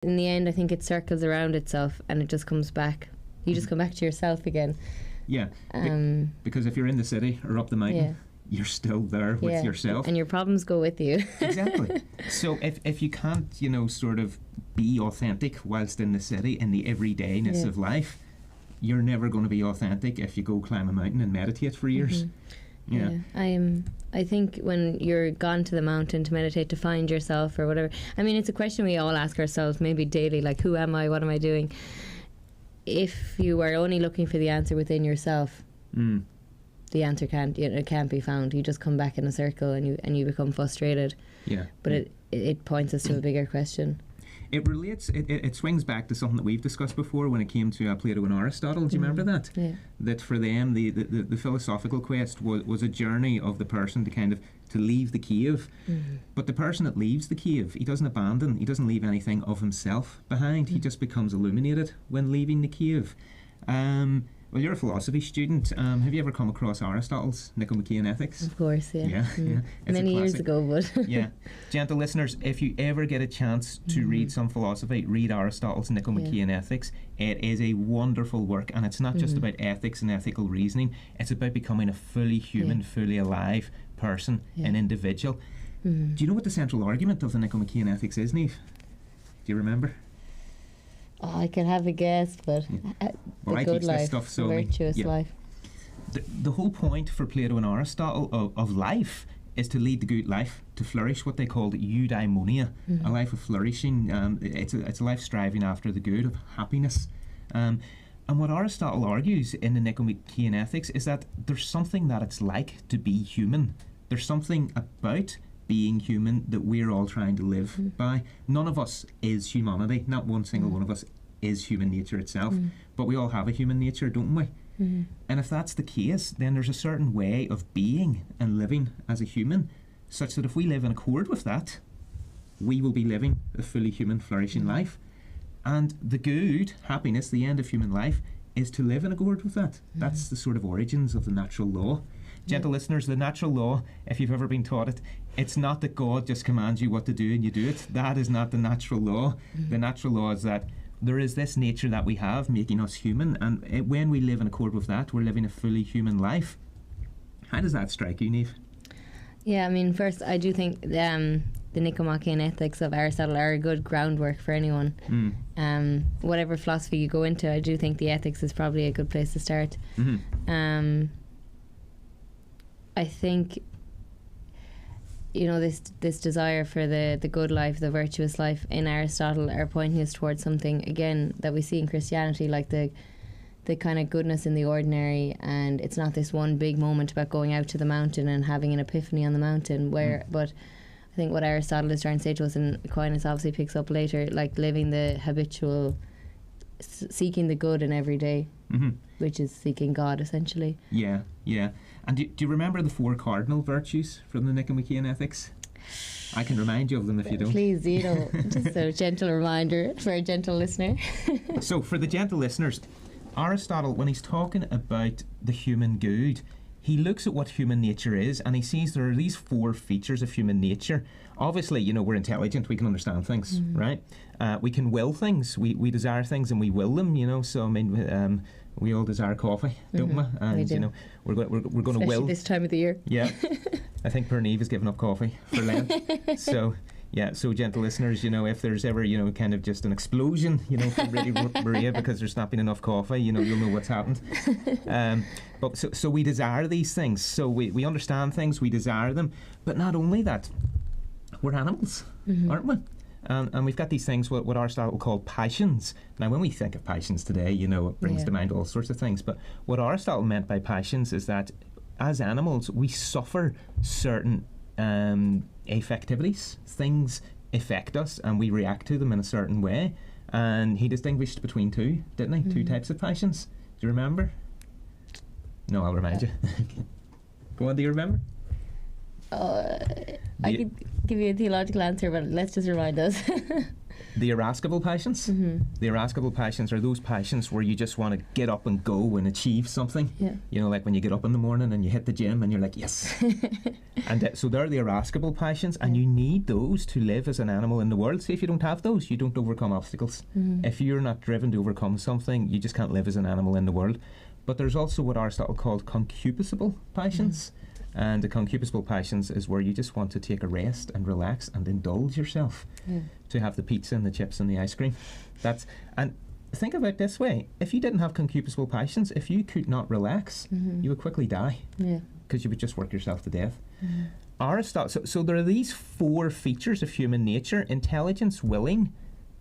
In the end, I think it circles around itself and it just comes back. You just come back to yourself again. Yeah, because if you're in the city or up the mountain, you're still there with yourself. And your problems go with you. Exactly. So if you can't, sort of be authentic whilst in the city, in the everydayness of life, you're never going to be authentic if you go climb a mountain and meditate for years. I think when you're gone to the mountain to meditate, to find yourself or whatever, I mean, it's a question we all ask ourselves maybe daily, like, who am I, what am I doing? If you are only looking for the answer within yourself, the answer can't be found. You just come back in a circle and you become frustrated. But it points us to a bigger question. It relates, it swings back to something that we've discussed before when it came to Plato and Aristotle. Do you remember that? Yeah. That for them, the philosophical quest was a journey of the person to leave the cave. But the person that leaves the cave, he doesn't leave anything of himself behind. He just becomes illuminated when leaving the cave. Well, you're a philosophy student. Have you ever come across Aristotle's Nicomachean Ethics? Of course, yeah. Many years ago, but... Gentle listeners, if you ever get a chance to read some philosophy, read Aristotle's Nicomachean Ethics. It is a wonderful work, and it's not just about ethics and ethical reasoning. It's about becoming a fully human, fully alive person, an individual. Do you know what the central argument of the Nicomachean Ethics is, Niamh? Do you remember? Oh, I can have a guess, but I good teach life, this stuff, so virtuous life. The whole point for Plato and Aristotle of life is to lead the good life, to flourish, what they called eudaimonia, a life of flourishing. It's a life striving after the good, of happiness. And what Aristotle argues in the Nicomachean Ethics is that there's something that it's like to be human. There's something about being human that we're all trying to live by. None of us is humanity. Not one single one of us is human nature itself. But we all have a human nature, don't we? And if that's the case, then there's a certain way of being and living as a human, such that if we live in accord with that, we will be living a fully human, flourishing life. And the good, happiness, the end of human life, is to live in accord with that. That's the sort of origins of the natural law. Gentle listeners, the natural law, if you've ever been taught it, it's not that God just commands you what to do and you do it. That is not the natural law. The natural law is that there is this nature that we have making us human, and when we live in accord with that, we're living a fully human life. How does that strike you, Niamh? Yeah, I mean, first, I do think the Nicomachean Ethics of Aristotle are a good groundwork for anyone. Whatever philosophy you go into, I do think the ethics is probably a good place to start. I think, this desire for the good life, the virtuous life in Aristotle are pointing us towards something, again, that we see in Christianity, like the kind of goodness in the ordinary, and it's not this one big moment about going out to the mountain and having an epiphany on the mountain, but I think what Aristotle is trying to say to us, and Aquinas obviously picks up later, like living the habitual, seeking the good in every day, which is seeking God, essentially. Yeah. And do you remember the 4 cardinal virtues from the Nicomachean Ethics? I can remind you of them if you don't. Please, just a gentle reminder for a gentle listener. So, for the gentle listeners, Aristotle, when he's talking about the human good, he looks at what human nature is, and he sees there are these 4 features of human nature. Obviously, we're intelligent, we can understand things, right? We can will things, we desire things and we will them, so I mean, we all desire coffee, don't we? And, we do. We're going to will. This time of the year. Yeah. I think poor Niamh has given up coffee for Lent. So gentle listeners, if there's ever, kind of just an explosion, from Radio Maria because there's not been enough coffee, you'll know what's happened. But so we desire these things. So we understand things, we desire them. But not only that, we're animals, aren't we? And we've got these things, what Aristotle called passions. Now, when we think of passions today, it brings to mind all sorts of things. But what Aristotle meant by passions is that as animals, we suffer certain affectivities. Things affect us and we react to them in a certain way. And he distinguished between 2, didn't he? 2 types of passions. Do you remember? No, I'll remind you. Go on, do you remember? I could give you a theological answer, but let's just remind us. The irascible passions. The irascible passions are those passions where you just want to get up and go and achieve something. Yeah. You know, like when you get up in the morning and you hit the gym and you're like, yes. And so they're the irascible passions, and you need those to live as an animal in the world. See, if you don't have those, you don't overcome obstacles. If you're not driven to overcome something, you just can't live as an animal in the world. But there's also what Aristotle called concupiscible passions. And the concupiscible passions is where you just want to take a rest and relax and indulge yourself, to have the pizza and the chips and the ice cream. And think about it this way: if you didn't have concupiscible passions, if you could not relax, you would quickly die, because you would just work yourself to death. Aristotle. So there are these 4 features of human nature: intelligence, willing,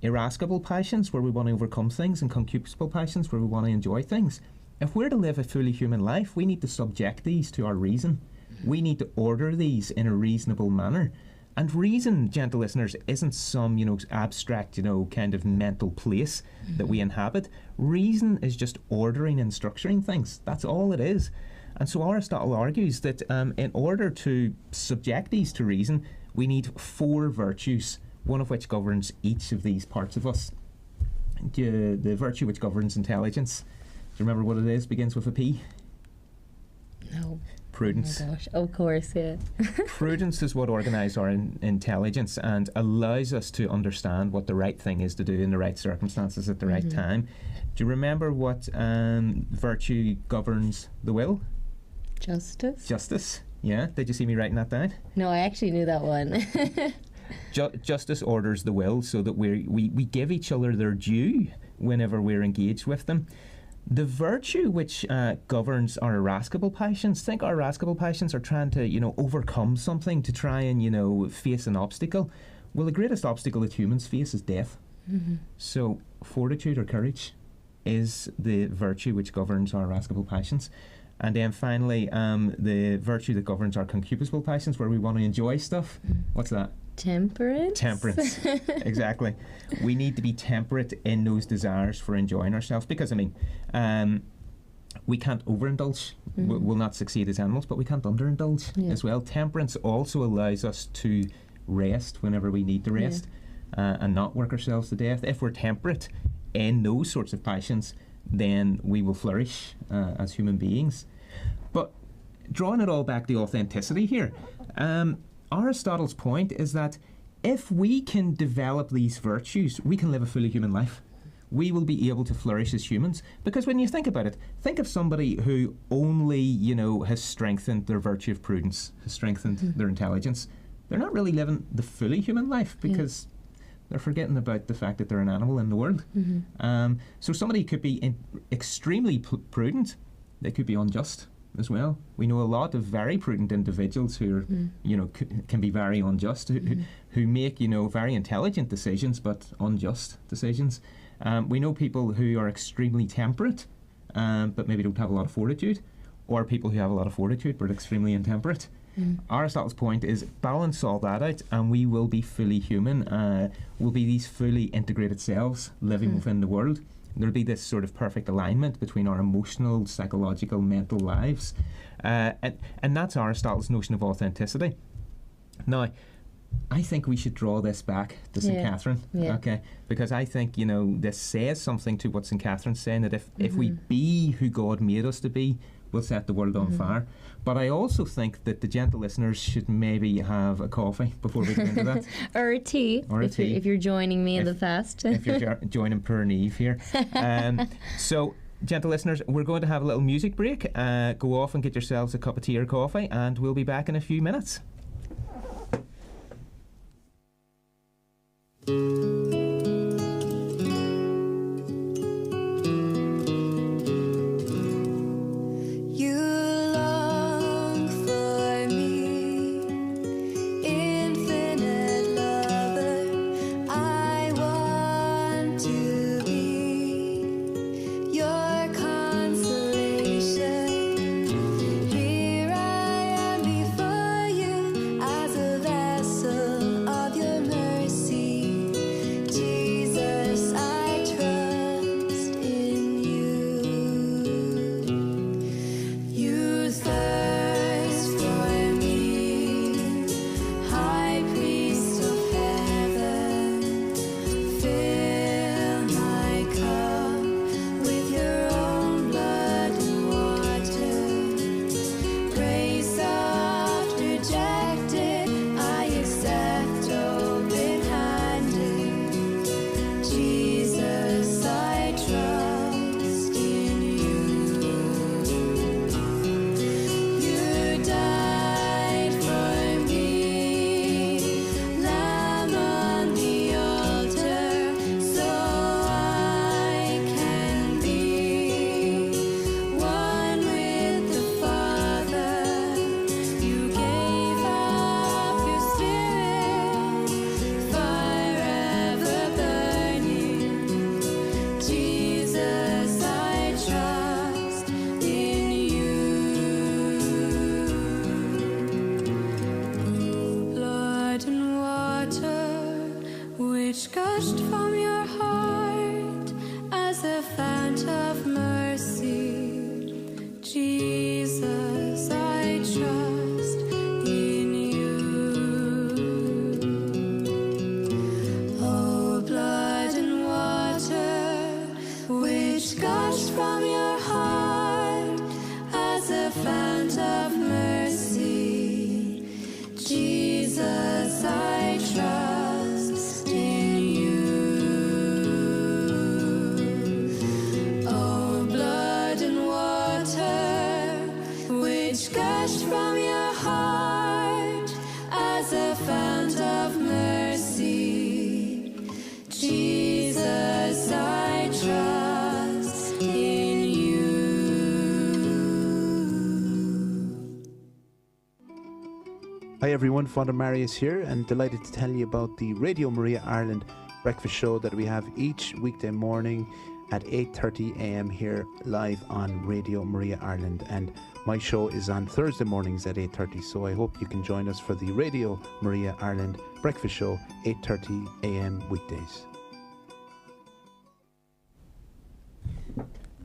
irascible passions, where we want to overcome things, and concupiscible passions, where we want to enjoy things. If we're to live a fully human life, we need to subject these to our reason. We need to order these in a reasonable manner. And reason, gentle listeners, isn't some, abstract, kind of mental place that we inhabit. Reason is just ordering and structuring things. That's all it is. And so Aristotle argues that in order to subject these to reason, we need 4 virtues, one of which governs each of these parts of us. The virtue which governs intelligence, do you remember what it is? Begins with a P? No. Prudence. Oh my gosh, of course, yeah. Prudence is what organises our intelligence and allows us to understand what the right thing is to do in the right circumstances at the right time. Do you remember what virtue governs the will? Justice. Justice, yeah. Did you see me writing that down? No, I actually knew that one. Justice orders the will so that we give each other their due whenever we're engaged with them. The virtue which governs our irascible passions, think our irascible passions are trying to, overcome something, to try and, face an obstacle. Well, the greatest obstacle that humans face is death. So fortitude or courage is the virtue which governs our irascible passions. And then finally, the virtue that governs our concupiscible passions, where we want to enjoy stuff. What's that? Temperance. Temperance, exactly. We need to be temperate in those desires for enjoying ourselves, because we can't overindulge. We'll not succeed as animals, but we can't underindulge as well. Temperance also allows us to rest whenever we need to rest, and not work ourselves to death. If we're temperate in those sorts of passions, then we will flourish as human beings. But drawing it all back to authenticity here, Aristotle's point is that if we can develop these virtues, we can live a fully human life. We will be able to flourish as humans. Because when you think about it, think of somebody who only, has strengthened their virtue of prudence, has strengthened their intelligence. They're not really living the fully human life, because they're forgetting about the fact that they're an animal in the world. So somebody could be extremely prudent. They could be unjust as well. We know a lot of very prudent individuals who are, can be very unjust, who make, very intelligent decisions but unjust decisions. We know people who are extremely temperate, but maybe don't have a lot of fortitude, or people who have a lot of fortitude but are extremely intemperate. Aristotle's point is balance all that out, and we will be fully human. We'll be these fully integrated selves living within the world. There'll be this sort of perfect alignment between our emotional, psychological, mental lives. And that's Aristotle's notion of authenticity. Now, I think we should draw this back to St. Catherine, okay? Because I think, this says something to what St. Catherine's saying, that if we be who God made us to be, we'll set the world on fire. But I also think that the gentle listeners should maybe have a coffee before we get into that. Or a tea, if you're joining me in the fast. If you're joining poor Niamh here. So, gentle listeners, we're going to have a little music break. Go off and get yourselves a cup of tea or coffee, and we'll be back in a few minutes. Hi everyone, Father Marius here, and delighted to tell you about the Radio Maria Ireland breakfast show that we have each weekday morning at 8:30am here live on Radio Maria Ireland. And my show is on Thursday mornings at 8:30, so I hope you can join us for the Radio Maria Ireland breakfast show, 8:30am weekdays.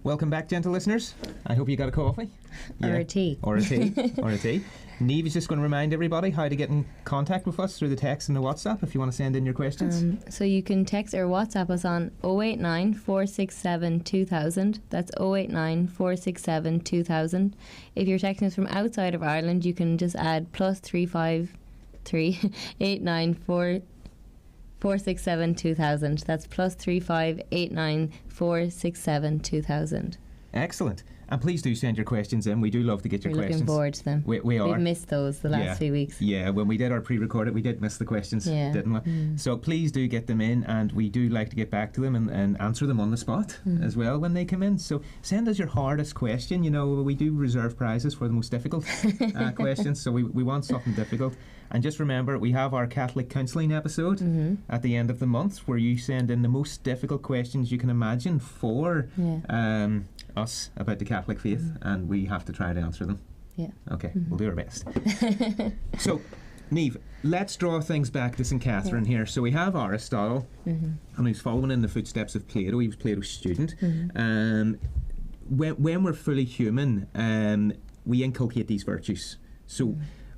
Welcome back, gentle listeners. I hope you got a coffee. Or a tea. Or a tea. Or a tea. Niamh is just going to remind everybody how to get in contact with us through the text and the WhatsApp if you want to send in your questions. So you can text or WhatsApp us on 089 467 2000. That's 089 467 2000. If you're texting us from outside of Ireland, you can just add +353 894 467 2000. That's +35 89 467 2000. Excellent. And please do send your questions in. We do love to get your We're questions. looking forward to them. We are. We've missed those the last few weeks. Yeah, when we did our pre-recorded, we did miss the questions, didn't we? So please do get them in, and we do like to get back to them and answer them on the spot as well when they come in. So send us your hardest question. You know, we do reserve prizes for the most difficult questions, so we want something difficult. And just remember, we have our Catholic counselling episode at the end of the month where you send in the most difficult questions you can imagine for us about the Catholic faith, and we have to try to answer them. Yeah. Okay, we'll do our best. So, Niamh, let's draw things back to St. Catherine here. So we have Aristotle, and he's following in the footsteps of Plato. He was Plato's student. When we're fully human, we inculcate these virtues. So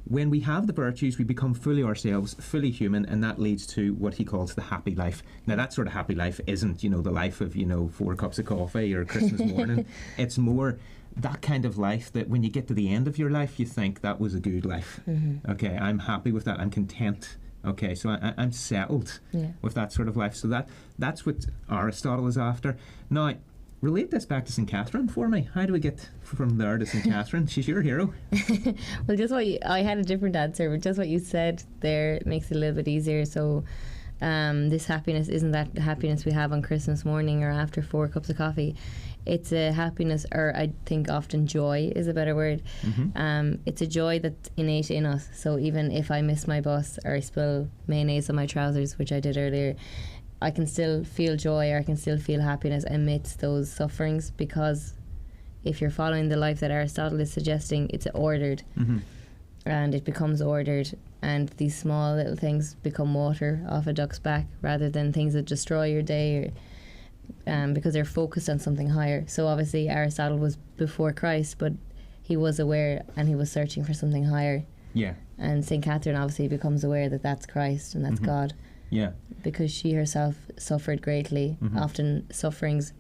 when we have the virtues, we become fully ourselves, fully human, and that leads to what he calls the happy life. Now, that sort of happy life isn't, the life of, 4 cups of coffee or Christmas morning. It's more that kind of life that when you get to the end of your life, you think that was a good life. Okay, I'm happy with that. I'm content. Okay, so I'm settled with that sort of life. So that's what Aristotle is after. Now, relate this back to St. Catherine for me. How do we get from there to St. Catherine? She's your hero. Well, just I had a different answer, but just what you said there makes it a little bit easier. So this happiness isn't that happiness we have on Christmas morning or after 4 cups of coffee. It's a happiness, or I think often joy is a better word. It's a joy that's innate in us. So even if I miss my bus or I spill mayonnaise on my trousers, which I did earlier, I can still feel joy, or I can still feel happiness amidst those sufferings, because if you're following the life that Aristotle is suggesting, it's ordered, and it becomes ordered, and these small little things become water off a duck's back rather than things that destroy your day, because they're focused on something higher. So obviously Aristotle was before Christ, but he was aware and he was searching for something higher. Yeah. And St. Catherine obviously becomes aware that that's Christ and that's God. Yeah. Because she herself suffered greatly, often sufferings.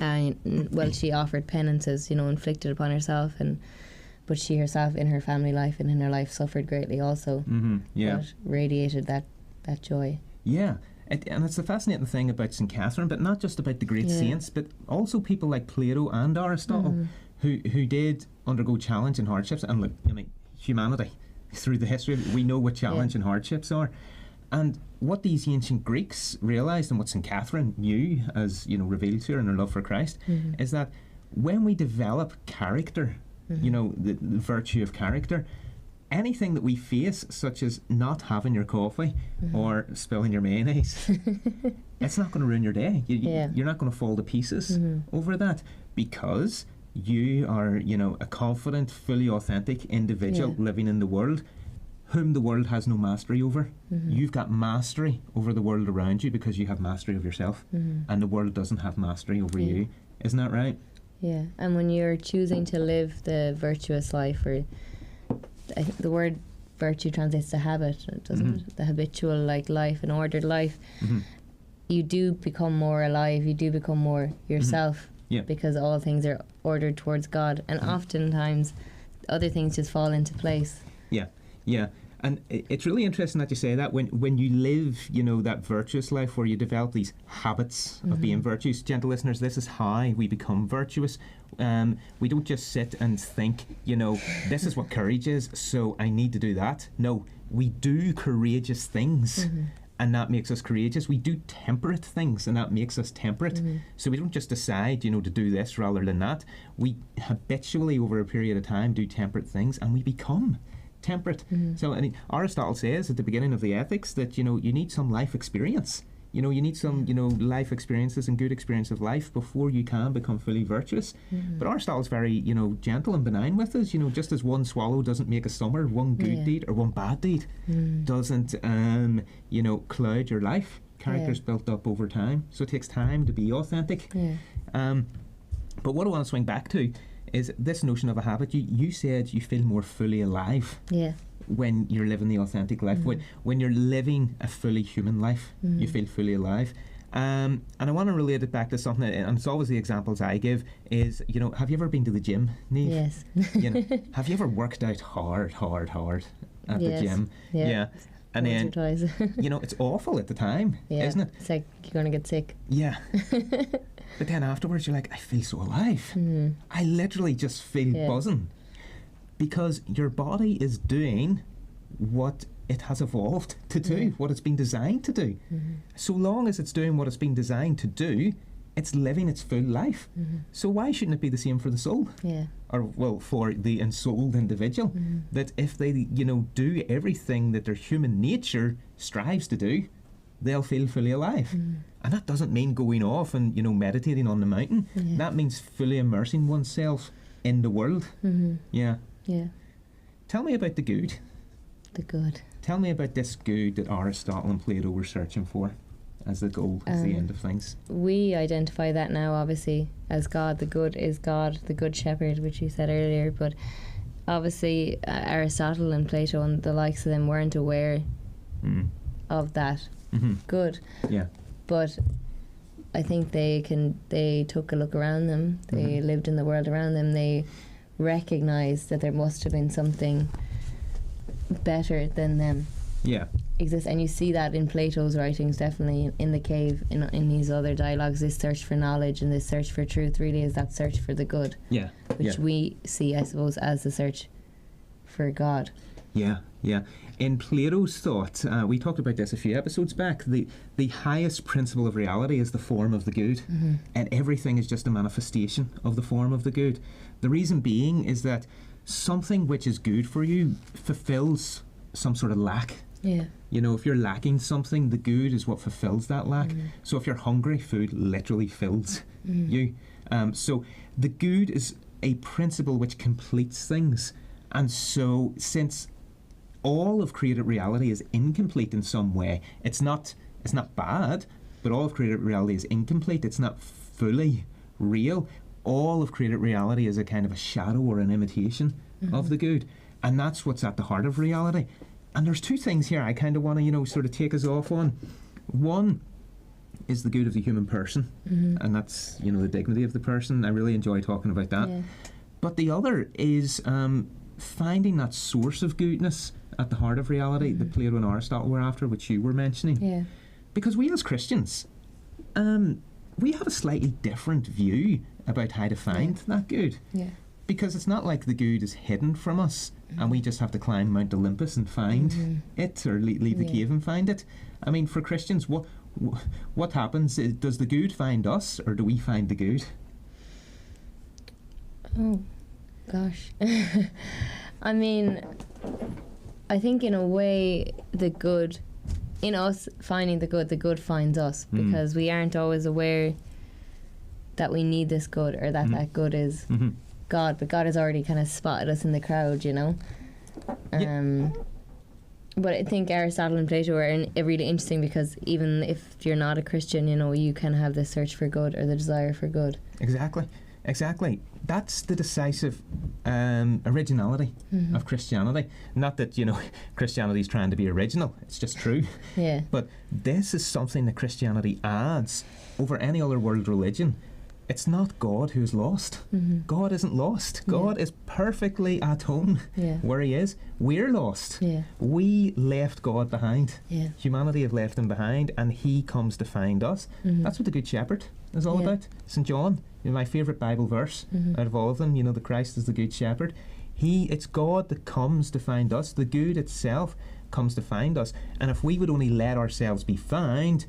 She offered penances, inflicted upon herself, but she herself in her family life and in her life suffered greatly also. But radiated that joy. Yeah. And it's the fascinating thing about St. Catherine, but not just about the great saints, but also people like Plato and Aristotle who did undergo challenge and hardships. And look, humanity, through the history of it, we know what challenge and hardships are. And what these ancient Greeks realised, and what St. Catherine knew as, revealed to her in her love for Christ, is that when we develop character, the virtue of character, anything that we face, such as not having your coffee or spilling your mayonnaise, it's not going to ruin your day. You're not going to fall to pieces over that, because you are, a confident, fully authentic individual living in the world, whom the world has no mastery over. You've got mastery over the world around you because you have mastery of yourself, and the world doesn't have mastery over you. Isn't that right? Yeah. And when you're choosing to live the virtuous life, or I think the word virtue translates to habit, doesn't it? The habitual life, an ordered life. You do become more alive, you do become more yourself, because all things are ordered towards God, and oftentimes other things just fall into place. Yeah, and it's really interesting that you say that. When you live, that virtuous life where you develop these habits of being virtuous. Gentle listeners, this is how we become virtuous. We don't just sit and think, this is what courage is, so I need to do that. No, we do courageous things. And that makes us courageous. We do temperate things, and that makes us temperate. So we don't just decide, to do this rather than that. We habitually, over a period of time, do temperate things, and we become temperate. So Aristotle says at the beginning of the Ethics that, you need some life experience. You need some, life experiences and good experience of life before you can become fully virtuous. But Aristotle's very, gentle and benign with us. Just as one swallow doesn't make a summer, one good deed or one bad deed doesn't, cloud your life. Character's built up over time, so it takes time to be authentic. But what I want to swing back to is this notion of a habit. You said you feel more fully alive. When you're living the authentic life, when you're living a fully human life, you feel fully alive. And I want to relate it back to something, and it's always the examples I give, is, have you ever been to the gym, Niamh? Yes. Have you ever worked out hard at the gym? Yeah. And then, twice. it's awful at the time, isn't it? It's like you're going to get sick. Yeah. But then afterwards, you're like, I feel so alive. I literally just feel buzzing. Because your body is doing what it has evolved to do, what it's been designed to do. So long as it's doing what it's been designed to do, it's living its full life. So why shouldn't it be the same for the soul? Or, well, for the ensouled individual, that if they, do everything that their human nature strives to do, they'll feel fully alive. And that doesn't mean going off and, meditating on the mountain. That means fully immersing oneself in the world. Yeah. Tell me about the good. The good. Tell me about this good that Aristotle and Plato were searching for as the goal, as the end of things. We identify that now, obviously, as God. The good is God, the good shepherd, which you said earlier. But obviously, Aristotle and Plato and the likes of them weren't aware of that good. But I think they took a look around them. They lived in the world around them. They recognized that there must have been something better than them exist, and you see that in Plato's writings, definitely in the cave, in his other dialogues. This search for knowledge and this search for truth really is that search for the good, which we see, I suppose, as the search for God. In Plato's thought, we talked about this a few episodes back, the highest principle of reality is the form of the good, and everything is just a manifestation of the form of the good. The reason being is that something which is good for you fulfills some sort of lack. If you're lacking something, the good is what fulfills that lack. So if you're hungry, food literally fills you. So the good is a principle which completes things. And so since all of created reality is incomplete in some way, it's not bad, but all of created reality is incomplete. It's not fully real. All of created reality is a kind of a shadow or an imitation of the good. And that's what's at the heart of reality. And there's two things here I kind of want to, sort of take us off on. One is the good of the human person, and that's, the dignity of the person. I really enjoy talking about that. But the other is finding that source of goodness at the heart of reality that Plato and Aristotle were after, which you were mentioning. Because we as Christians, we have a slightly different view about how to find that good. Because it's not like the good is hidden from us and we just have to climb Mount Olympus and find it, or leave the cave and find it. I mean, for Christians, what happens? Does the good find us, or do we find the good? Oh, gosh. I mean, I think in a way, the good, in us finding the good finds us, because we aren't always aware that we need this good, or that that good is God, but God has already kind of spotted us in the crowd, But I think Aristotle and Plato are really interesting, because even if you're not a Christian, you can have this search for good, or the desire for good. Exactly. That's the decisive originality of Christianity. Not that, Christianity is trying to be original. It's just true. But this is something that Christianity adds over any other world religion. It's not God who is lost. God isn't lost. God is perfectly at home where he is. We're lost. We left God behind. Humanity have left him behind, and he comes to find us. That's what the Good Shepherd is all about. St. John, my favourite Bible verse out of all of them, the Christ is the Good Shepherd. It's God that comes to find us. The good itself comes to find us. And if we would only let ourselves be found,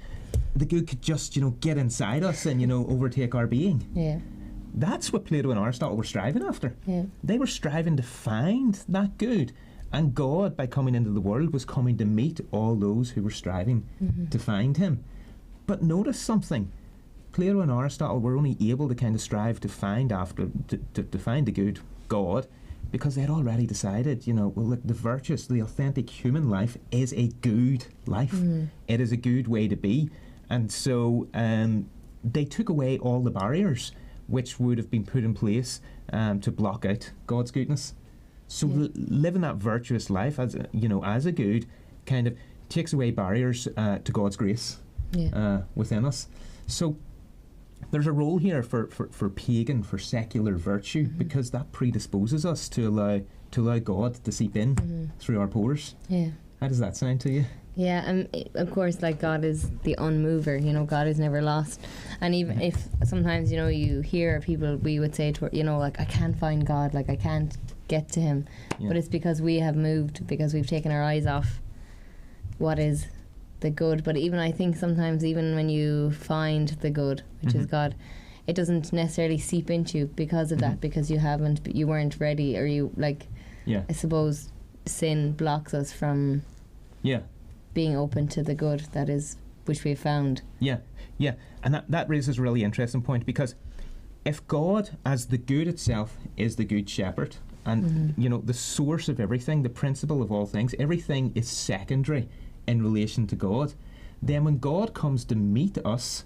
the good could just, get inside us and, overtake our being. That's what Plato and Aristotle were striving after. They were striving to find that good. And God, by coming into the world, was coming to meet all those who were striving to find him. But notice something. Plato and Aristotle were only able to kind of strive to find to find the good God because they had already decided, well, look, the virtuous, the authentic human life is a good life. It is a good way to be. And so they took away all the barriers which would have been put in place to block out God's goodness. So living that virtuous life as a good kind of takes away barriers to God's grace within us. So there's a role here for pagan, for secular virtue, because that predisposes us to allow God to seep in through our pores. Yeah. How does that sound to you? Yeah, and of course, like, God is the unmover, God is never lost. And even if sometimes, you hear people, we would say, like, I can't find God, like, I can't get to him. Yeah. But it's because we have moved, because we've taken our eyes off what is the good. But even I think sometimes, even when you find the good, which is God, it doesn't necessarily seep into you because of that, because you weren't ready, or I suppose sin blocks us from being open to the good that is, which we've found. Yeah. And that raises a really interesting point, because if God, as the good itself, is the good shepherd, and the source of everything, the principle of all things, everything is secondary in relation to God, then when God comes to meet us,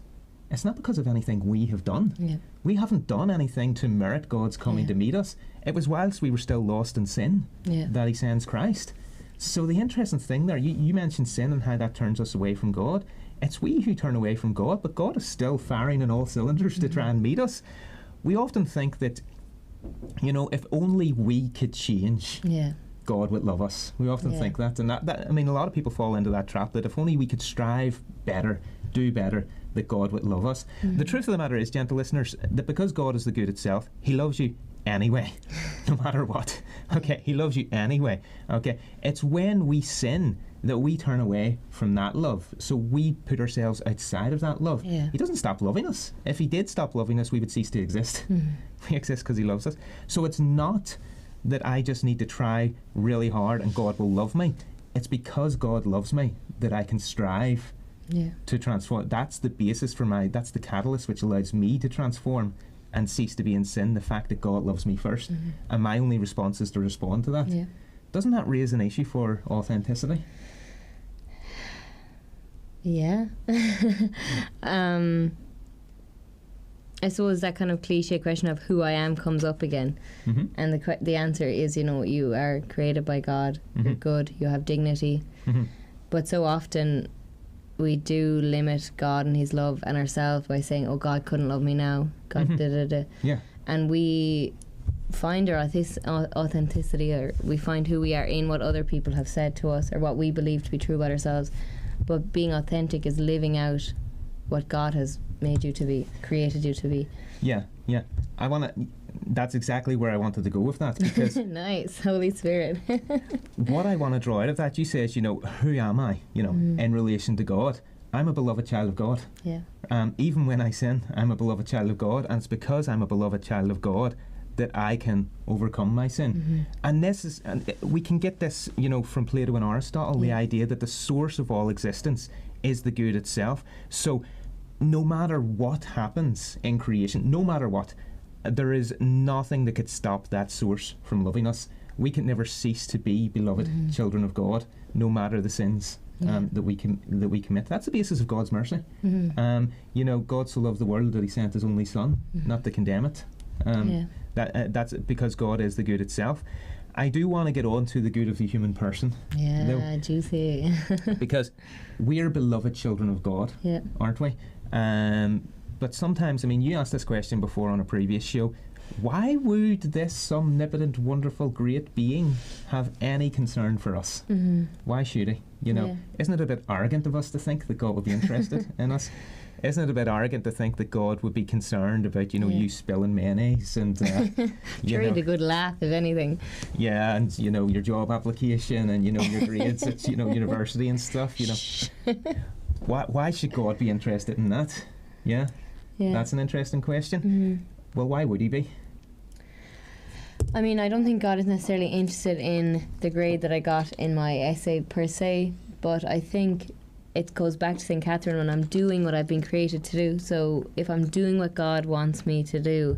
it's not because of anything we have done. Yeah. We haven't done anything to merit God's coming to meet us. It was whilst we were still lost in sin that he sends Christ. So the interesting thing there, you mentioned sin and how that turns us away from God. It's we who turn away from God, but God is still firing on all cylinders to try and meet us. We often think that, if only we could change, God would love us. We often think that. And that, a lot of people fall into that trap, that if only we could strive better, do better, that God would love us. The truth of the matter is, gentle listeners, that because God is the good itself, he loves you anyway, no matter what. Okay, he loves you anyway. Okay, it's when we sin that we turn away from that love. So we put ourselves outside of that love. Yeah. He doesn't stop loving us. If he did stop loving us, we would cease to exist. We exist because he loves us. So it's not that I just need to try really hard and God will love me. It's because God loves me that I can strive to transform. That's the basis that's the catalyst which allows me to transform and cease to be in sin, the fact that God loves me first. And my only response is to respond to that. Yeah. Doesn't that raise an issue for authenticity? Yeah. I suppose that kind of cliche question of who I am comes up again. And the answer is, you are created by God, you're good, you have dignity. But so often we do limit God and his love and ourselves by saying, oh, God couldn't love me now. God da-da-da. Yeah. And we find our authenticity, or we find who we are in what other people have said to us or what we believe to be true about ourselves. But being authentic is living out what God has made you to be, created you to be. Yeah. That's exactly where I wanted to go with that, because nice, Holy Spirit. What I want to draw out of that, you says, who am I, in relation to God? I'm a beloved child of God. Yeah. Even when I sin, I'm a beloved child of God, and it's because I'm a beloved child of God that I can overcome my sin. And we can get this, from Plato and Aristotle, the idea that the source of all existence is the good itself. So no matter what happens in creation, no matter what, there is nothing that could stop that source from loving us. We can never cease to be beloved children of God, no matter the sins that we commit. That's the basis of God's mercy. God so loved the world that he sent his only Son, not to condemn it. That's because God is the good itself. I do want to get on to the good of the human person. Yeah, juicy. Because we are beloved children of God, aren't we? But sometimes, you asked this question before on a previous show, why would this omnipotent, wonderful, great being have any concern for us? Why should he? Isn't it a bit arrogant of us to think that God would be interested in us? Isn't it a bit arrogant to think that God would be concerned about, you spilling mayonnaise and a good laugh, if anything. Yeah, and your job application and your grades at university and stuff. Why should God be interested in that? Yeah. That's an interesting question. Well, why would he be? I mean, I don't think God is necessarily interested in the grade that I got in my essay per se, but I think it goes back to St. Catherine when I'm doing what I've been created to do. So if I'm doing what God wants me to do,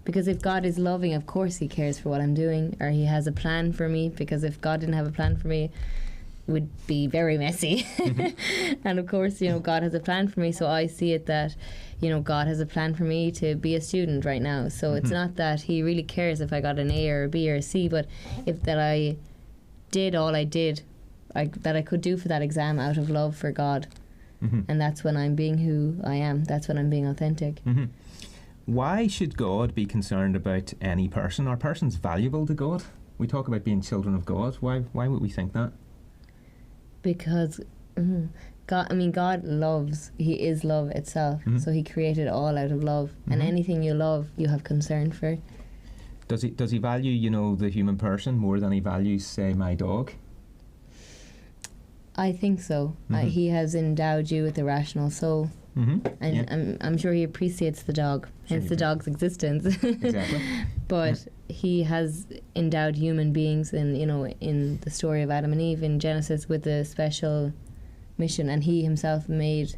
because if God is loving, of course he cares for what I'm doing, or he has a plan for me, because if God didn't have a plan for me, it would be very messy. And of course, you know, God has a plan for me, so I see it that, you know, God has a plan for me to be a student right now. So it's not that he really cares if I got an A or a B or a C, but if that I did all I did that I could do for that exam out of love for God. And that's when I'm being who I am. That's when I'm being authentic. Why should God be concerned about any person? Are persons valuable to God? We talk about being children of God. Why would we think that? Because God, I mean, God loves. He is love itself. So he created all out of love. And anything you love, you have concern for. Does he value, you know, the human person more than he values, say, my dog? I think so. He has endowed you with a rational soul. And I'm sure he appreciates the dog, hence the dog's existence. Exactly. But he has endowed human beings in, you know, in the story of Adam and Eve in Genesis with a special mission, and he himself made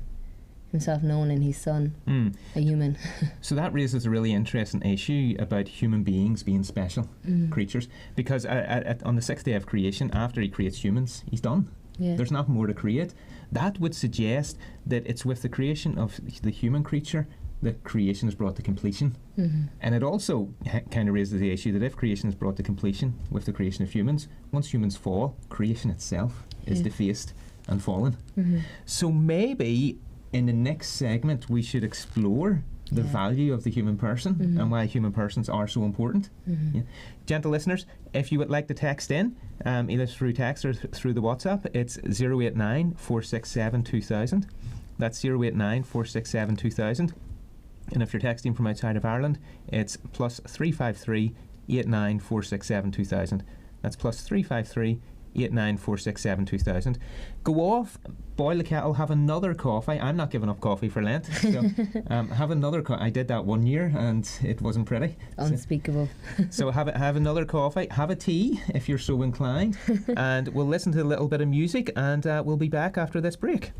himself known in his son, a human. So that raises a really interesting issue about human beings being special creatures, because on the sixth day of creation, after he creates humans, he's done. There's nothing more to create. That would suggest that it's with the creation of the human creature that creation is brought to completion. And it also kind of raises the issue that if creation is brought to completion with the creation of humans, once humans fall, creation itself is defaced and fallen. So maybe in the next segment we should explore the value of the human person and why human persons are so important. Gentle listeners, if you would like to text in, either through text or through the WhatsApp, it's 089 467 2000. That's 089 467 2000. And if you're texting from outside of Ireland, it's plus 353 89 467 2000. That's plus 353 89 467 2000. Go off, boil the kettle, have another coffee. I'm not giving up coffee for Lent. So have another I did that one year and it wasn't pretty. Unspeakable. So have another coffee, have a tea if you're so inclined, and we'll listen to a little bit of music, and we'll be back after this break.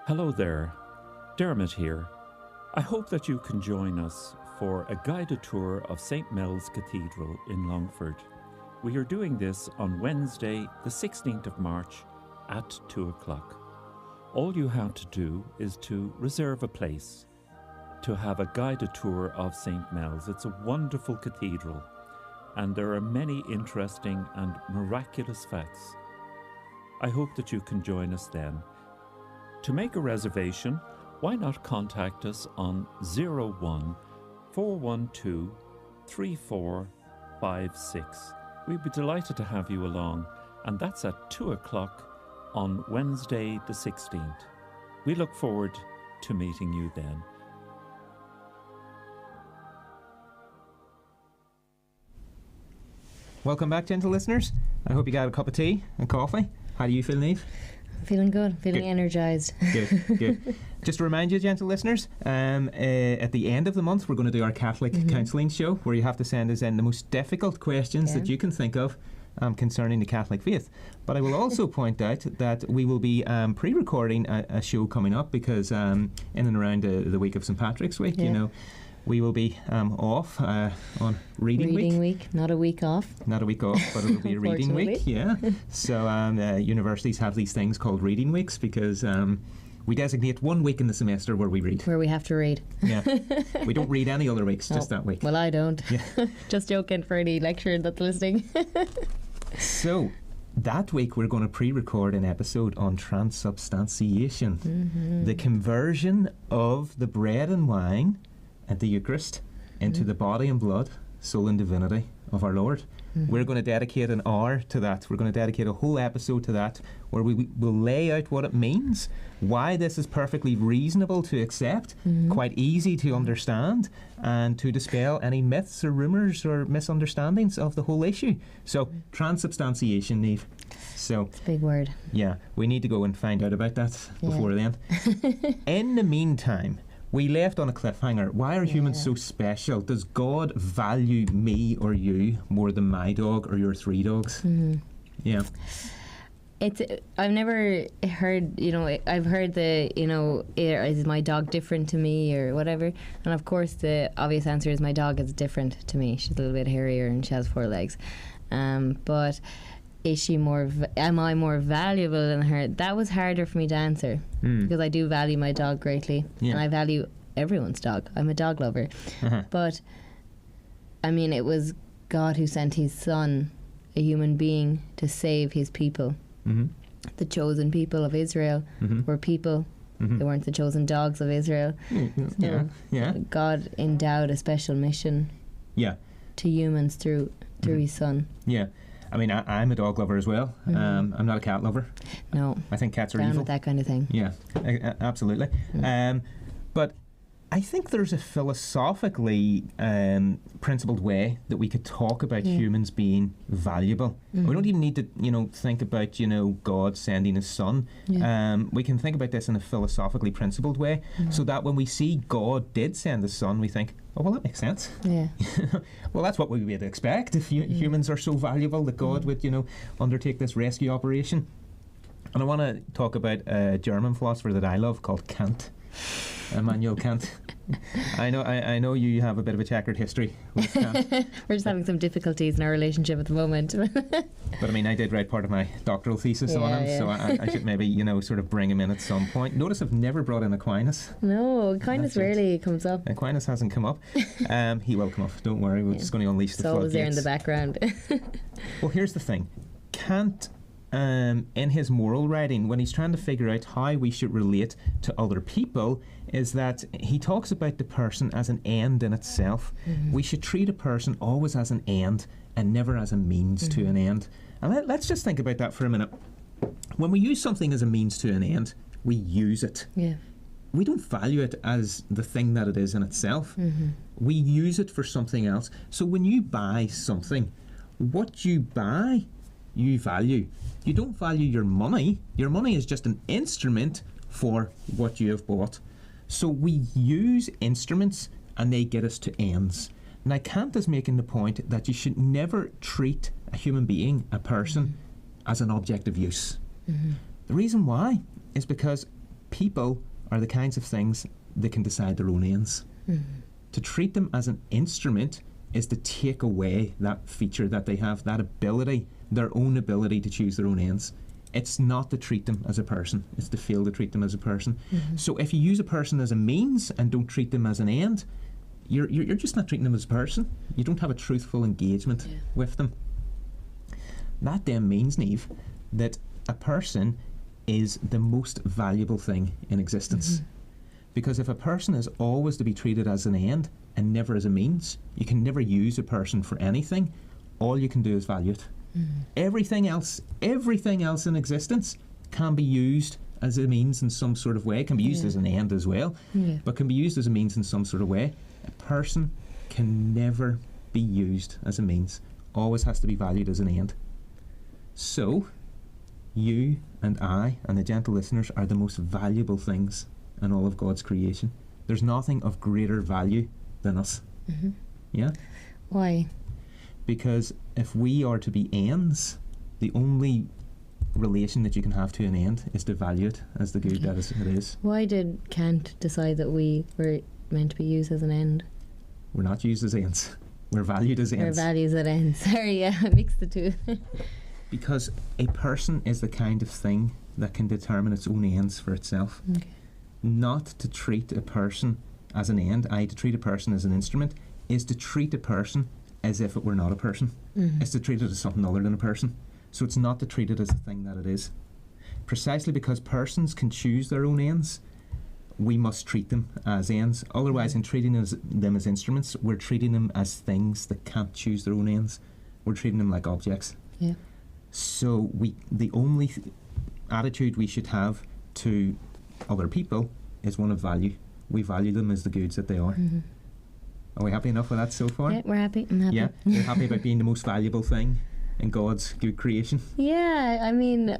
Hello there, Dermot here. I hope that you can join us for a guided tour of St. Mel's Cathedral in Longford. We are doing this on Wednesday, the 16th of March at 2 o'clock. All you have to do is to reserve a place to have a guided tour of St. Mel's. It's a wonderful cathedral, and there are many interesting and miraculous facts. I hope that you can join us then. To make a reservation, why not contact us on 01 412 3456. We'd be delighted to have you along, and that's at 2 o'clock on Wednesday the 16th. We look forward to meeting you then. Welcome back, gentle listeners. I hope you got a cup of tea and coffee. How do you feel, Niamh? Feeling good, feeling energised. Good. Just to remind you, gentle listeners, at the end of the month, we're going to do our Catholic counselling show, where you have to send us in the most difficult questions that you can think of concerning the Catholic faith. But I will also point out that we will be pre-recording a show coming up, because in and around the week of St. Patrick's Week, you know, we will be off on reading week. Not a week off. Not a week off, but it'll be a reading week. Yeah. So universities have these things called reading weeks, because we designate 1 week in the semester where we read. Where we have to read. Yeah. We don't read any other weeks, just that week. Well, I don't. Yeah. Just joking for any lecturer that's listening. So that week we're going to pre-record an episode on transubstantiation, the conversion of the bread and wine and the Eucharist into the body and blood, soul and divinity of our Lord. We're going to dedicate an hour to that. We're going to dedicate a whole episode to that, where we will lay out what it means, why this is perfectly reasonable to accept, quite easy to understand, and to dispel any myths or rumours or misunderstandings of the whole issue. So, transubstantiation, Niamh. So, it's a big word. Yeah, we need to go and find out about that before then. In the meantime, we left on a cliffhanger. Why are humans so special? Does God value me or you more than my dog or your 3 dogs? Yeah. I've never heard, I've heard is my dog different to me or whatever? And of course the obvious answer is my dog is different to me. She's a little bit hairier and she has 4 legs. But is she am I more valuable than her? That was harder for me to answer, because I do value my dog greatly, and I value everyone's dog. I'm a dog lover. But I mean, it was God who sent his son, a human being, to save his people. The chosen people of Israel were people. They weren't the chosen dogs of Israel. God endowed a special mission to humans through his son. Yeah. I mean, I'm a dog lover as well. I'm not a cat lover. No. I think cats are Down evil. with that kind of thing. Yeah, absolutely. But I think there's a philosophically principled way that we could talk about humans being valuable. We don't even need to, think about, God sending His Son. We can think about this in a philosophically principled way, so that when we see God did send His Son, we think, oh, well, that makes sense. Yeah. Well, that's what we would expect if humans are so valuable that God would, undertake this rescue operation. And I want to talk about a German philosopher that I love called Kant. Immanuel Kant. I know you have a bit of a checkered history with Kant. We're just having some difficulties in our relationship at the moment. But I mean, I did write part of my doctoral thesis on him, so I should maybe, sort of bring him in at some point. Notice I've never brought in Aquinas. No, Aquinas rarely comes up. Aquinas hasn't come up. He will come up, don't worry, we're just going to unleash the floodgates. It's always there in the background. Well, here's the thing. Kant, in his moral writing, when he's trying to figure out how we should relate to other people, is that he talks about the person as an end in itself. We should treat a person always as an end and never as a means to an end. And let's just think about that for a minute. When we use something as a means to an end, we use it. Yeah. We don't value it as the thing that it is in itself. We use it for something else. So when you buy something, what you buy, you value. You don't value your money. Your money is just an instrument for what you have bought. So we use instruments and they get us to ends. Now, Kant is making the point that you should never treat a human being, a person, as an object of use. The reason why is because people are the kinds of things that can decide their own ends. To treat them as an instrument is to take away that feature that they have, that ability, their own ability to choose their own ends. It's not to treat them as a person, it's to fail to treat them as a person. So if you use a person as a means and don't treat them as an end, you're just not treating them as a person. You don't have a truthful engagement with them. That then means, Niamh, that a person is the most valuable thing in existence. Because if a person is always to be treated as an end and never as a means, you can never use a person for anything. All you can do is value it. Everything else in existence can be used as a means in some sort of way. It can be used as an end as well, but can be used as a means in some sort of way. A person can never be used as a means. Always has to be valued as an end. So, you and I and the gentle listeners are the most valuable things in all of God's creation. There's nothing of greater value than us. Yeah? Why? Because if we are to be ends, the only relation that you can have to an end is to value it as the good that it is. Why did Kant decide that we were meant to be used as an end? We're not used as ends. We're valued as ends. We're valued as ends. Sorry, I mixed the two. Because a person is the kind of thing that can determine its own ends for itself. Not to treat a person as an end, to treat a person as an instrument, is to treat a person as if it were not a person. It's to treat it as something other than a person. So it's not to treat it as the thing that it is. Precisely because persons can choose their own ends, we must treat them as ends. Otherwise, in treating them as instruments, we're treating them as things that can't choose their own ends. We're treating them like objects. So the only attitude we should have to other people is one of value. We value them as the goods that they are. Are we happy enough with that so far? Yeah, we're happy. I'm happy. Yeah, you're happy about being the most valuable thing in God's good creation? Yeah, I mean,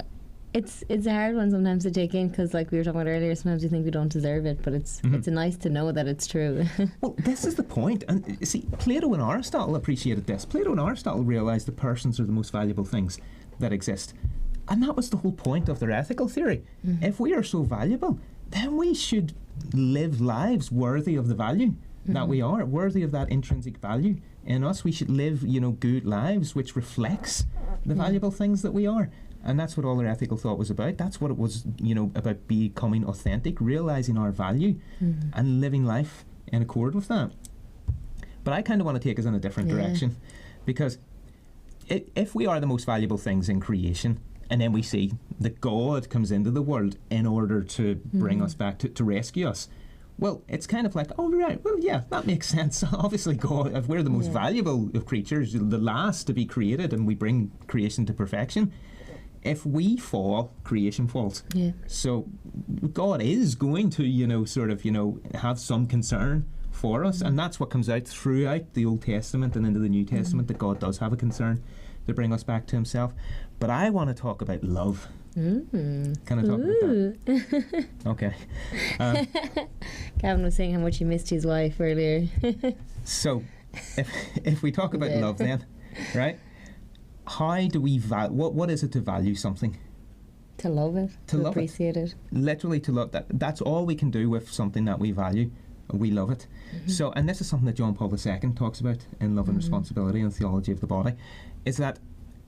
it's a hard one sometimes to take in because, like we were talking about earlier, sometimes you think we don't deserve it, but it's nice to know that it's true. Well, this is the point. And see, Plato and Aristotle appreciated this. Plato and Aristotle realised that persons are the most valuable things that exist. And that was the whole point of their ethical theory. If we are so valuable, then we should live lives worthy of the value that we are, worthy of that intrinsic value in us. We should live, good lives which reflects the valuable things that we are. And that's what all their ethical thought was about. That's what it was, about becoming authentic, realising our value and living life in accord with that. But I kind of want to take us in a different direction, because if we are the most valuable things in creation, and then we see that God comes into the world in order to bring us back, to rescue us, well, it's kind of like, oh, right, well, yeah, that makes sense. Obviously, God, if we're the most valuable of creatures, the last to be created, and we bring creation to perfection, if we fall, creation falls. Yeah. So God is going to, have some concern for us, and that's what comes out throughout the Old Testament and into the New Testament, that God does have a concern to bring us back to himself. But I want to talk about love. Can I talk about that? Okay. Gavin was saying how much he missed his wife earlier. So if we talk about love then, right, how do we what is it to value something? To love it, to appreciate it. Literally to love that. That's all we can do with something that we value. We love it. So, and this is something that John Paul II talks about in Love and Responsibility and Theology of the Body, is that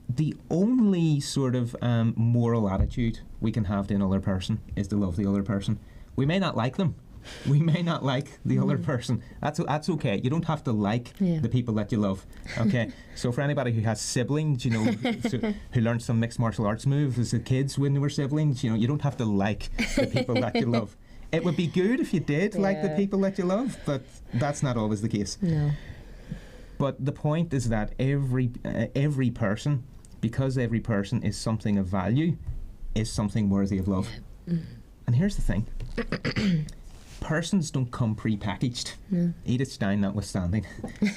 the only sort of moral attitude we can have to another person is to love the other person. We may not like them. We may not like the other person. That's okay. You don't have to like the people that you love. Okay. So for anybody who has siblings, who learned some mixed martial arts moves as kids when they were siblings, you don't have to like the people that you love. It would be good if you did like the people that you love, but that's not always the case. No. But the point is that every person, because every person is something of value, is something worthy of love. And here's the thing. Persons don't come pre-packaged. Edith Stein notwithstanding.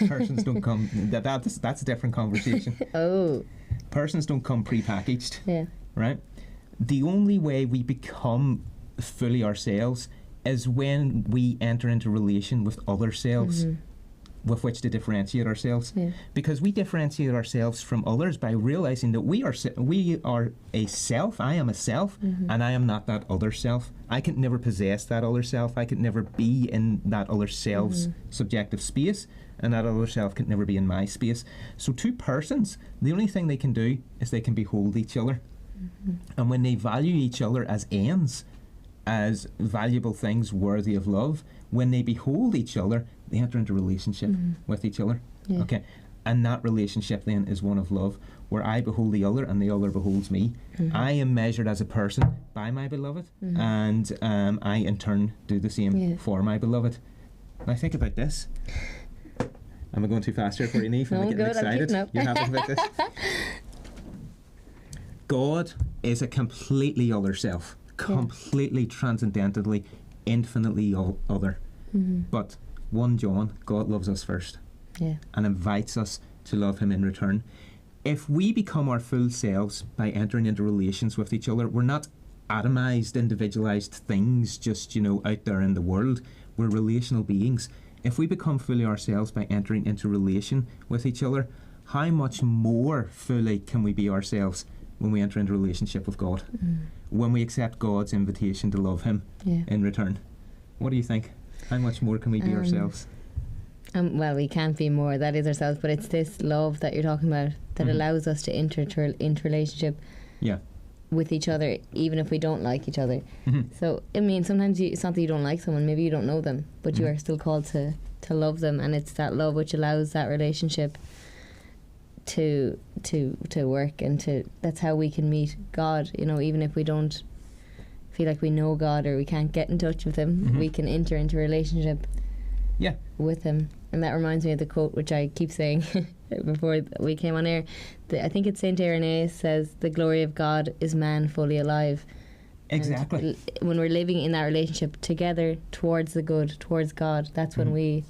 Persons don't come... That's a different conversation. Persons don't come pre-packaged. Yeah. Right? The only way we become fully ourselves is when we enter into relation with other selves with which to differentiate ourselves, because we differentiate ourselves from others by realizing that we are a self. I am a self, and I am not that other self. I can never possess that other self. I could never be in that other self's subjective space, and that other self can never be in my space. So two persons, the only thing they can do is they can behold each other, and when they value each other as ends, as valuable things worthy of love, when they behold each other, they enter into relationship with each other. Okay, and that relationship then is one of love, where I behold the other and the other beholds me. I am measured as a person by my beloved, and I in turn do the same for my beloved. Now think about this. Am I going too fast here for you, Niamh? Am I getting excited? You're happy about this? God is a completely other self. Completely, transcendentally, infinitely other. But 1 John, God loves us first and invites us to love him in return. If we become our full selves by entering into relations with each other, we're not atomized, individualized things just, out there in the world. We're relational beings. If we become fully ourselves by entering into relation with each other, how much more fully can we be ourselves when we enter into relationship with God? When we accept God's invitation to love him in return? What do you think? How much more can we be ourselves? Well, we can't be more. That is ourselves. But it's this love that you're talking about that allows us to enter into relationship with each other, even if we don't like each other. So, I mean, sometimes it's not that you don't like someone. Maybe you don't know them, but you are still called to love them. And it's that love which allows that relationship to work, and that's how we can meet God. Even if we don't feel like we know God or we can't get in touch with him, we can enter into a relationship with him. And that reminds me of the quote which I keep saying before we came on air. I think it's St. Irenaeus says, "The glory of God is man fully alive." Exactly. And when we're living in that relationship together towards the good, towards God, that's when we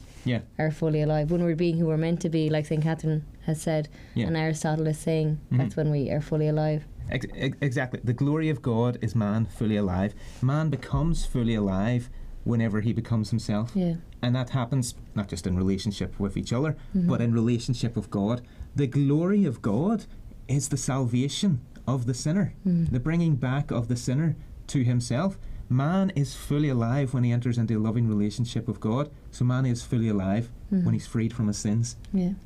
are fully alive. When we're being who we're meant to be, like St. Catherine has said, and Aristotle is saying, that's when we are fully alive. Exactly. The glory of God is man fully alive. Man becomes fully alive whenever he becomes himself. And that happens not just in relationship with each other, but in relationship with God. The glory of God is the salvation of the sinner, the bringing back of the sinner to himself. Man is fully alive when he enters into a loving relationship with God. So man is fully alive when he's freed from his sins.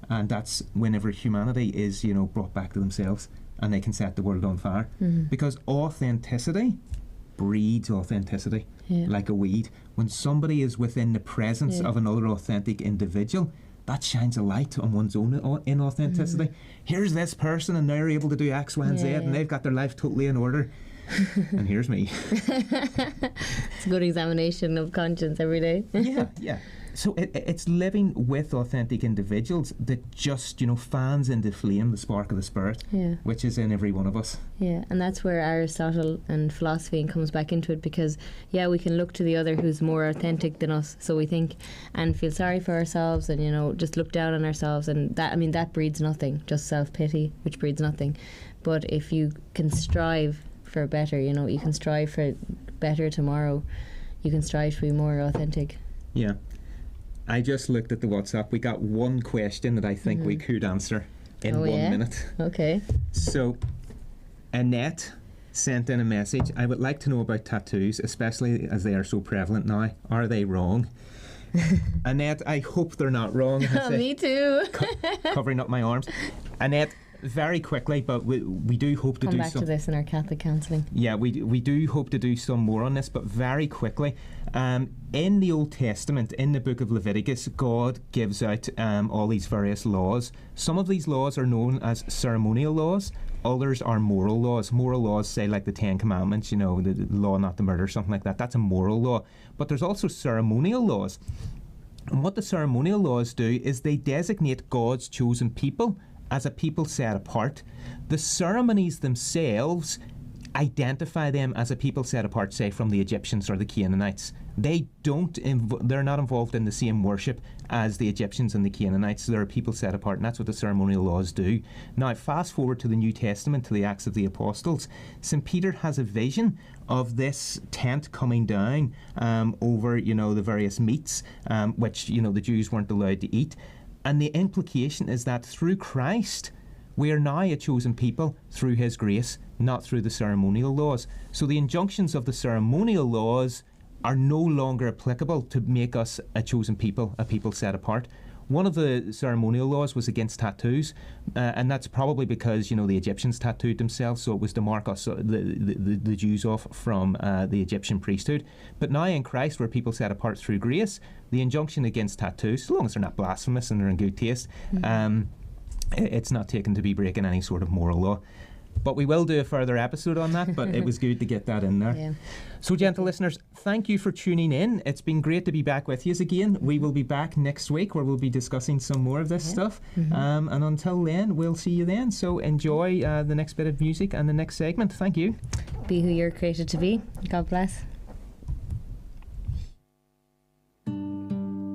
And that's whenever humanity is, brought back to themselves and they can set the world on fire. Because authenticity breeds authenticity like a weed. When somebody is within the presence of another authentic individual, that shines a light on one's own inauthenticity. Here's this person and they're able to do X, Y and Z and they've got their life totally in order. And here's me. It's a good examination of conscience every day. So it's living with authentic individuals that just, fans into flame the spark of the spirit, which is in every one of us. Yeah, and that's where Aristotle and philosophy comes back into it, because we can look to the other who's more authentic than us, so we think, and feel sorry for ourselves, and just look down on ourselves, and that breeds nothing, just self-pity, which breeds nothing. But if you can strive for better, you can strive for better tomorrow, you can strive to be more authentic. Yeah. I just looked at the WhatsApp. We got one question that I think we could answer in 1 minute. Okay. So, Annette sent in a message. I would like to know about tattoos, especially as they are so prevalent now. Are they wrong? Annette, I hope they're not wrong. Me too. Covering up my arms. Annette, very quickly, but we do hope to come do back to this in our Catholic counselling. Yeah, we do hope to do some more on this, but very quickly. In the Old Testament, in the book of Leviticus, God gives out all these various laws. Some of these laws are known as ceremonial laws. Others are moral laws. Moral laws, say like the Ten Commandments, the law not to murder, something like that. That's a moral law. But there's also ceremonial laws. And what the ceremonial laws do is they designate God's chosen people as a people set apart. The ceremonies themselves identify them as a people set apart, say, from the Egyptians or the Canaanites. They're not involved in the same worship as the Egyptians and the Canaanites. So they're a people set apart, and that's what the ceremonial laws do. Now, fast forward to the New Testament, to the Acts of the Apostles. St. Peter has a vision of this tent coming down over, the various meats, which, the Jews weren't allowed to eat. And the implication is that through Christ, we are now a chosen people through his grace, not through the ceremonial laws. So the injunctions of the ceremonial laws are no longer applicable to make us a chosen people, a people set apart. One of the ceremonial laws was against tattoos, and that's probably because, the Egyptians tattooed themselves, so it was to mark us, the Jews, off from the Egyptian priesthood. But now in Christ, we're people set apart through grace. The injunction against tattoos, so long as they're not blasphemous and they're in good taste, it's not taken to be breaking any sort of moral law. But we will do a further episode on that, but it was good to get that in there. Yeah. So, gentle listeners, thank you for tuning in. It's been great to be back with you again. We will be back next week where we'll be discussing some more of this stuff. And until then, we'll see you then. So enjoy the next bit of music and the next segment. Thank you. Be who you're created to be. God bless.